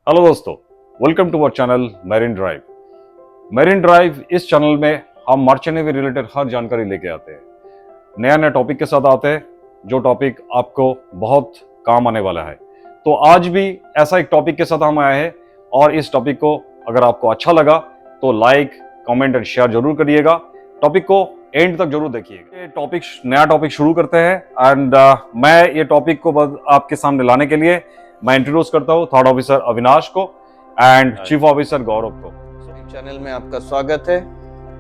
Hello दोस्तों, welcome to our channel Marine Drive. Marine Drive इस channel में हम मर्चेंट नेवी रिलेटेड हर जानकारी लेके आते हैं। नया नया टॉपिक के साथ आते हैं, जो टॉपिक आपको बहुत काम आने वाला है। तो आज भी ऐसा एक टॉपिक के साथ हम आए हैं और इस टॉपिक को अगर आपको अच्छा लगा तो लाइक, कमेंट एंड शेयर जरूर करिएगा। टॉपिक को एंड तक जरूर देखिएगा। ये नया टॉपिक शुरू करते हैं एंड मैं ये टॉपिक को आपके सामने लाने के लिए मैं इंट्रोड्यूस करता हूँ थर्ड ऑफिसर अविनाश को एंड चीफ ऑफिसर गौरव को। चैनल में आपका स्वागत है।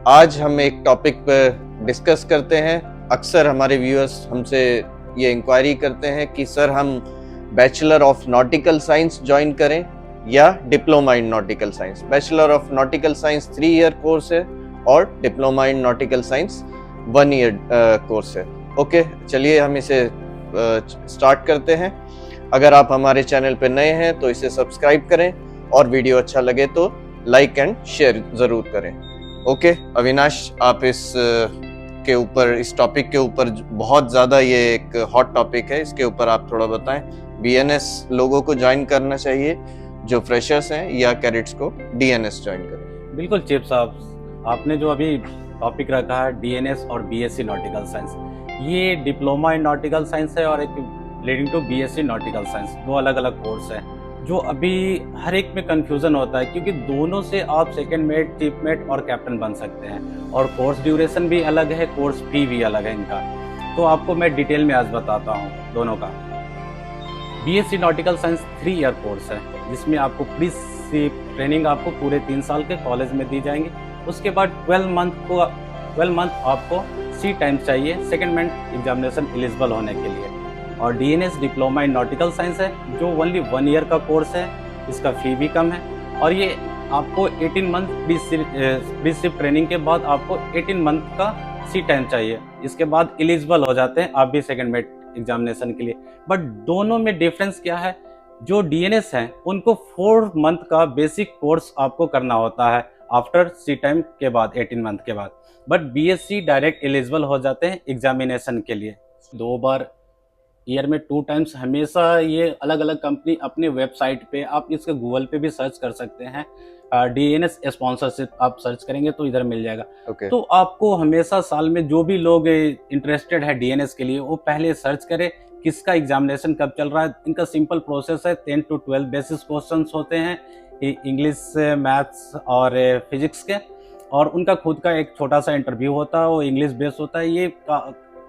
आज हम एक टॉपिक पर डिस्कस करते हैं। अक्सर हमारे व्यूअर्स हमसे ये इंक्वायरी करते हैं कि सर हम bachelor of nautical science join करें या diploma in nautical science. Bachelor of nautical science 3 year course है और diploma in nautical science 1 year course है। ओके, चलिए हम इसे स्टार्ट करते हैं। अगर आप हमारे चैनल पे नए हैं तो इसे सब्सक्राइब करें और वीडियो अच्छा लगे तो लाइक एंड शेयर जरूर करें। ओके अविनाश, आप इस टॉपिक के ऊपर बहुत ज़्यादा ये एक हॉट टॉपिक है, इसके ऊपर आप थोड़ा बताएं। बीएनएस लोगों को ज्वाइन करना चाहिए जो फ्रेशर्स हैं या कैडेट्स को डीएनएस ज्वाइन करें? बिल्कुल चीफ साहब, आपने जो अभी टॉपिक रखा है डीएनएस और बीएससी नॉटिकल साइंस, ये डिप्लोमा इन नॉटिकल साइंस है और एक leading to BSc nautical science, दो अलग अलग कोर्स हैं जो अभी हर एक में कंफ्यूजन होता है क्योंकि दोनों से आप सेकंड मेट, चीफ मेट और कैप्टन बन सकते हैं और कोर्स ड्यूरेशन भी अलग है, कोर्स फी भी अलग है इनका। तो आपको मैं डिटेल में आज बताता हूँ दोनों का। BSc nautical science 3 year course है जिसमें आपको प्री सी ट्रेनिंग आपको पूरे 3 साल के कॉलेज में दी जाएंगी। उसके बाद 12 मंथ आपको सी टाइम चाहिए सेकेंड मेट एग्जामिनेशन एलिजिबल होने के लिए। और DNS diploma in nautical science है जो ओनली 1 ईयर का कोर्स है, इसका फी भी कम है और ये आपको 18 मंथ प्री शिप ट्रेनिंग के बाद आपको 18 मंथ का सी टाइम चाहिए। इसके बाद एलिजिबल हो जाते हैं आप भी सेकेंड मेट एग्जामिनेशन के लिए। बट दोनों में डिफरेंस क्या है, जो डीएनएस है उनको 4 मंथ का बेसिक कोर्स आपको करना होता है आफ्टर सी टाइम के बाद 18 मंथ के बाद। बट बीएससी डायरेक्ट एलिजिबल हो जाते हैं एग्जामिनेशन के लिए। 2 बार ईयर में 2 टाइम्स हमेशा ये अलग अलग कंपनी अपने वेबसाइट पे, आप इसके गूगल पे भी सर्च कर सकते हैं, डीएनएस स्पॉन्सरशिप आप सर्च करेंगे तो इधर मिल जाएगा। Okay. तो आपको हमेशा साल में जो भी लोग इंटरेस्टेड है डीएनएस के लिए वो पहले सर्च करें किसका एग्जामिनेशन कब चल रहा है। इनका सिंपल प्रोसेस है, 10 to 12 बेसिस क्वेश्चंस होते हैं इंग्लिश, मैथ्स और फिजिक्स के, और उनका खुद का एक छोटा सा इंटरव्यू होता है, वो इंग्लिश बेस्ड होता है। ये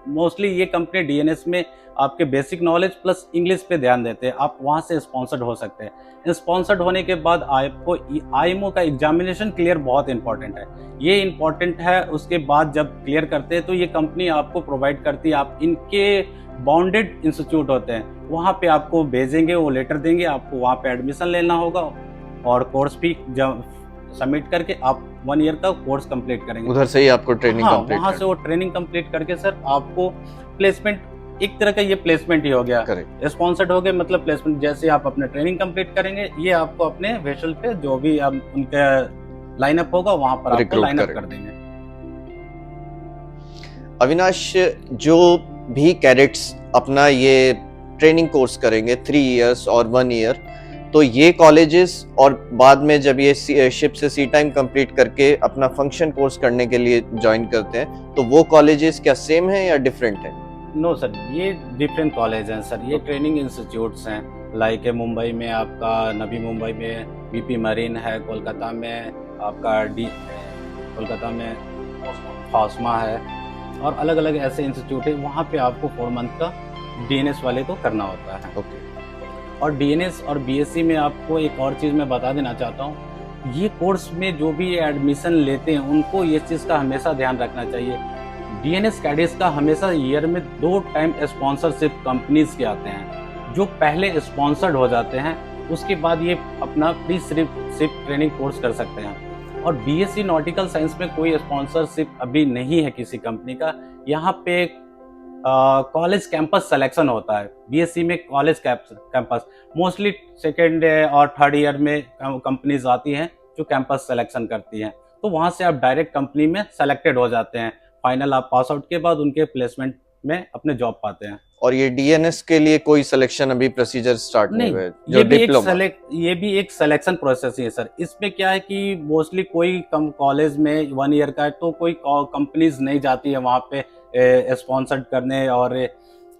मोस्टली ये कंपनी डीएनएस में आपके बेसिक नॉलेज प्लस इंग्लिश पे ध्यान देते हैं। आप वहाँ से स्पॉन्सर्ड हो सकते हैं। स्पॉन्सर्ड होने के बाद आपको आईएमओ का एग्जामिनेशन क्लियर बहुत इंपॉर्टेंट है, ये इंपॉर्टेंट है। उसके बाद जब क्लियर करते हैं तो ये कंपनी आपको प्रोवाइड करती है, आप इनके बाउंडेड इंस्टीट्यूट होते हैं वहाँ पे आपको भेजेंगे, वो लेटर देंगे, आपको वहाँ पे एडमिशन लेना होगा और कोर्स भी सबमिट करके आप 1 ईयर का कोर्स कंप्लीट करेंगे। उधर से ही आपको ट्रेनिंग कंप्लीट वहाँ से वो ट्रेनिंग कंप्लीट करके सर आपको प्लेसमेंट, एक तरह का ये प्लेसमेंट ही हो गया। स्पॉन्सर्ड हो गए मतलब प्लेसमेंट। जैसे आप अपने ट्रेनिंग कंप्लीट करेंगे ये आपको अपने वेसल पे जो भी आप उनके लाइनअप होगा वहाँ पर आपको लाइनअप कर देंगे। अविनाश, जो भी कैडेट्स अपना ये ट्रेनिंग कोर्स करेंगे 3 इयर्स और 1 ईयर, तो ये कॉलेजेस और बाद में जब ये शिप से सी टाइम कंप्लीट करके अपना फंक्शन कोर्स करने के लिए ज्वाइन करते हैं तो वो कॉलेजेस क्या सेम है या डिफरेंट है? नो सर, ये डिफरेंट कॉलेज हैं सर, ये ट्रेनिंग इंस्टीट्यूट्स हैं। लाइक मुंबई में आपका नवी मुंबई में बीपी मरीन है, कोलकाता में आपका कोलकाता में फास्मा है और अलग अलग ऐसे इंस्टीट्यूट है। वहाँ पे आपको 4 मंथ का डीएनएस वाले को करना होता है। ओके। और डीएनएस और बीएससी में आपको एक और चीज़ मैं बता देना चाहता हूँ, ये कोर्स में जो भी एडमिशन लेते हैं उनको ये चीज़ का हमेशा ध्यान रखना चाहिए। डीएनएस कैडेट्स का हमेशा ईयर में 2 टाइम स्पॉन्सरशिप कंपनीज के आते हैं जो पहले स्पॉन्सर्ड हो जाते हैं, उसके बाद ये अपना प्री शिप ट्रेनिंग कोर्स कर सकते हैं। और बीएससी नॉटिकल साइंस में कोई स्पॉन्सरशिप अभी नहीं है किसी कंपनी का। यहाँ पे कॉलेज कैंपस सिलेक्शन होता है। बीएससी में कॉलेज कैंपस मोस्टली सेकेंड और थर्ड ईयर में कंपनीज आती हैं जो कैंपस सिलेक्शन करती हैं, तो वहाँ से आप डायरेक्ट कंपनी में सेलेक्टेड हो जाते हैं। फाइनल आप पास आउट के बाद उनके प्लेसमेंट में अपने जॉब पाते हैं। और ये डीएनएस के लिए कोई सिलेक्शन अभी प्रोसीजर स्टार्ट नहीं हुआ है जो डिप्लोमा? ये भी एक सिलेक्शन प्रोसेस ही है सर। इसमें क्या है कि मोस्टली कोई कॉलेज में 1 ईयर का है तो कोई कंपनीज नहीं जाती है वहाँ पे स्पॉन्सर्ड करने और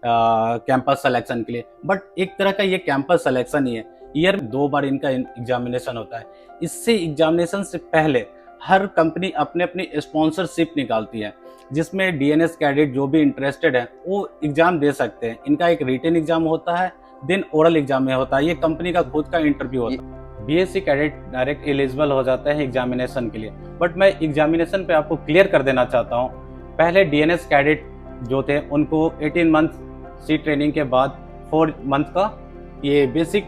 कैंपस सिलेक्शन के लिए, बट एक तरह का ये कैंपस सिलेक्शन ही है। ईयर 2 बार इनका एग्जामिनेशन होता है। इससे एग्जामिनेशन से पहले हर कंपनी अपने अपनी स्पॉन्सरशिप निकालती है, जिसमें डीएनएस कैडेट जो भी इंटरेस्टेड है वो एग्जाम दे सकते हैं। इनका एक रिटन एग्जाम होता है, देन ओरल एग्जाम में होता है, ये कंपनी का खुद का इंटरव्यू होता है। बीएससी कैडेट डायरेक्ट एलिजिबल हो जाता है एग्जामिनेशन के लिए, बट मैं एग्जामिनेशन पे आपको क्लियर कर देना चाहता हूँ। पहले डीएनएस कैडेट जो थे उनको 18 मंथ सी ट्रेनिंग के बाद 4 मंथ का ये बेसिक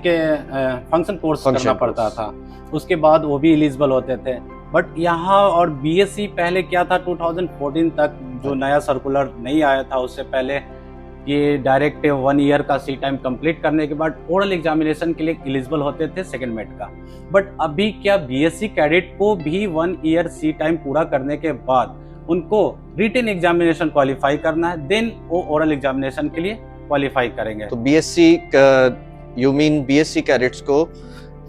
फंक्शन कोर्स करना पड़ता था, उसके बाद वो भी एलिजिबल होते थे। बट यहाँ और बीएससी पहले क्या था, 2014 तक जो नया सर्कुलर नहीं आया था उससे पहले ये डायरेक्ट 1 ईयर का सी टाइम कंप्लीट करने के बाद ओरल एग्जामिनेशन के लिए एलिजिबल होते थे सेकंड मेट का। बट अभी क्या बीएससी कैडेट को भी 1 ईयर सी टाइम पूरा करने के बाद उनको रिटन एग्जामिनेशन क्वालिफाई करना है, देन वो ओरल एग्जामिनेशन के लिए क्वालिफाई करेंगे। तो BSc you mean BSc cadets को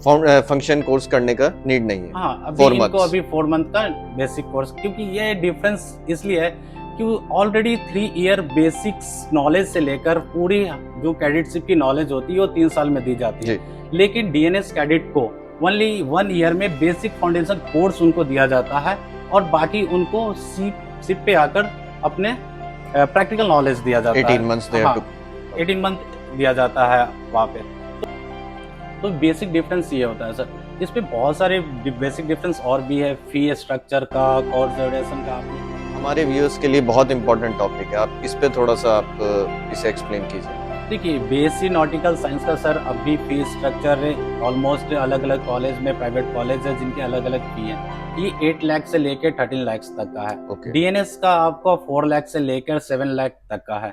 फंक्शन कोर्स करने का नीड नहीं है? हाँ, अभी इनको अभी 4 मंथ का बेसिक कोर्स, क्योंकि ये डिफरेंस इसलिए है कि ऑलरेडी 3 ईयर बेसिक्स नॉलेज से लेकर पूरी जो कैडेटशिप की नॉलेज होती है वो 3 साल में दी जाती है, लेकिन डीएनएस कैडेट को ओनली 1 ईयर में बेसिक फाउंडेशन कोर्स उनको दिया जाता है और बाकी उनको सिप पे आकर अपने प्रैक्टिकल नॉलेज दिया जाता है। 18 मंथ दिया जाता है वहाँ पे। तो बेसिक डिफरेंस ये होता है सर। इस पे बहुत सारे बेसिक डिफरेंस और भी है, फी स्ट्रक्चर का, कोर्स ड्यूरेशन का। हमारे व्यूअर्स के लिए बहुत इंपॉर्टेंट टॉपिक है, आप इस पे थोड़ा सा आप इसे एक्सप्लेन कीजिए। देखिए, बीएससी नॉटिकल साइंस का सर अभी फी स्ट्रक्चर ऑलमोस्ट अलग अलग कॉलेज में, प्राइवेट कॉलेज है जिनके अलग अलग फी है। ये 8 लाख से लेकर 13 लाख तक का है। डीएनएस का आपको 4 लाख से लेकर 7 लाख तक का है।